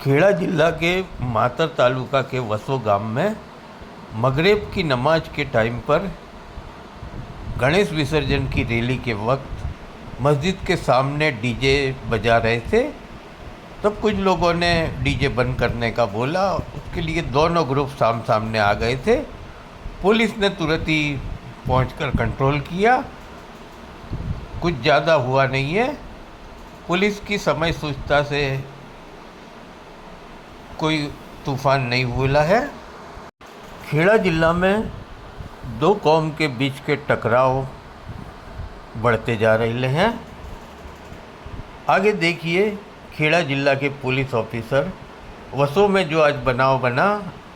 खेड़ा जिला के मातर तालुका के वसो गांव में मगरिब की नमाज के टाइम पर गणेश विसर्जन की रैली के वक्त मस्जिद के सामने डीजे बजा रहे थे। तब कुछ लोगों ने डीजे बंद करने का बोला। उसके लिए दोनों ग्रुप सामने आ गए थे। पुलिस ने तुरंत ही पहुंचकर कंट्रोल किया। कुछ ज़्यादा हुआ नहीं है। पुलिस की समय सूचना से कोई तूफान नहीं हुआ है। खेड़ा जिला में दो कौम के बीच के टकराव बढ़ते जा रहे हैं। आगे देखिए खेड़ा जिला के पुलिस ऑफिसर वसो में जो आज बनाव बना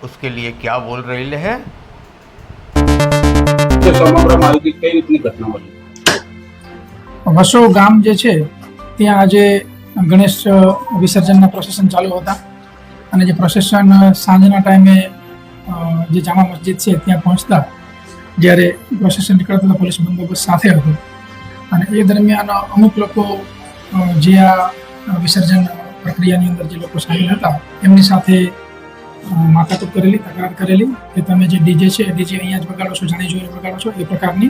उसके लिए क्या बोल रहे हैं। समग्र माहिती कई રીતની ઘટના બની? વસો ગામ જે છે ત્યાં આજે ગણેશ વિસર્જનના પ્રોસેસન ચાલુ હતા અને જે પ્રોસેસન સાંજના ટાઈમે જે જામા મસ્જિદ છે ત્યાં પહોંચતા જ્યારે પ્રોસેસન નીકળતા હતા પોલીસ બંદોબસ્ત સાથે હતો અને એ દરમિયાન અમુક લોકો જે આ વિસર્જન પ્રક્રિયાની અંદર જે લોકો સામેલ હતા એમની સાથે માથાકૂટ કરેલી, તકરાર કરેલી કે તમે જે ડીજે છે ડીજે અહીંયા જ વગાડો છો, જાણી જોઈને વગાડો છો, એ પ્રકારની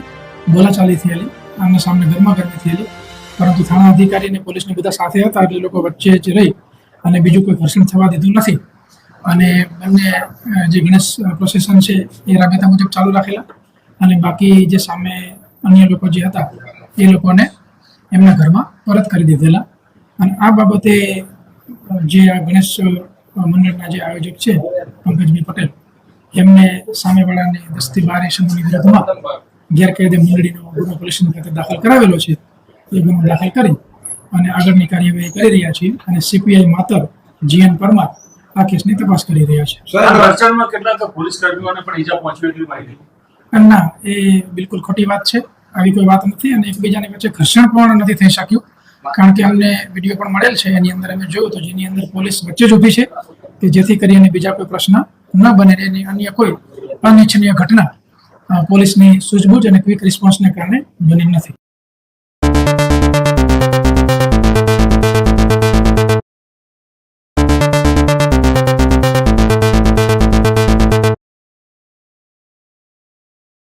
બોલાચાલી થયેલી, આમને સામને ગરમાગરમી થયેલી। પરંતુ થાણા અધિકારી અને પોલીસને બધા સાથે હતા એટલે લોકો વચ્ચે જ રહી અને બીજું કોઈ ઘર્ષણ થવા દીધું નથી અને બંને જે ગણેશ પ્રોસેસન છે એ રાબેતા મુજબ ચાલુ રાખેલા અને બાકી જે સામે અન્ય લોકો જે હતા એ લોકોને એમના ઘરમાં પરત કરી દીધેલા। અને આ બાબતે જે આ ગણેશ મંડળના જે આયોજક છે પંકજભાઈ પટેલ એમને સામેવાળાની 10 થી 12 ઇસમોની વિરુદ્ધમાં ગેરકાયદે મંડળીનો ગુનો પોલીસ ખાતે દાખલ કરાવેલો છે। એ ગુનો દાખલ કરી અને આગળની કાર્યવાહી કરી રહ્યા છીએ અને સીપીઆઈ માતર જીએન પરમાર આ કેસની તપાસ કરી રહ્યા છે। ઘર્ષણમાં કેટલાક પોલીસ કર્મીઓને પણ ઈજા પહોંચી એટલી માહિતી? ના, એ બિલકુલ ખોટી વાત છે। આવી કોઈ વાત નથી અને એકબીજાની વચ્ચે ઘર્ષણ પણ નથી થઈ શક્યું કારણ કે અમને વિડીયો પણ મળેલ છે। એની અંદર અમે જોયું તો જેની અંદર પોલીસ વચ્ચે જ ઊભી છે કે જેથી કરીને બીજા કોઈ પ્રશ્ન ન બને એની અન્ય કોઈ અનિચ્છનીય ઘટના પોલીસની સૂઝબૂઝ અને ક્વિક રિસ્પોન્સને કારણે બની નથી।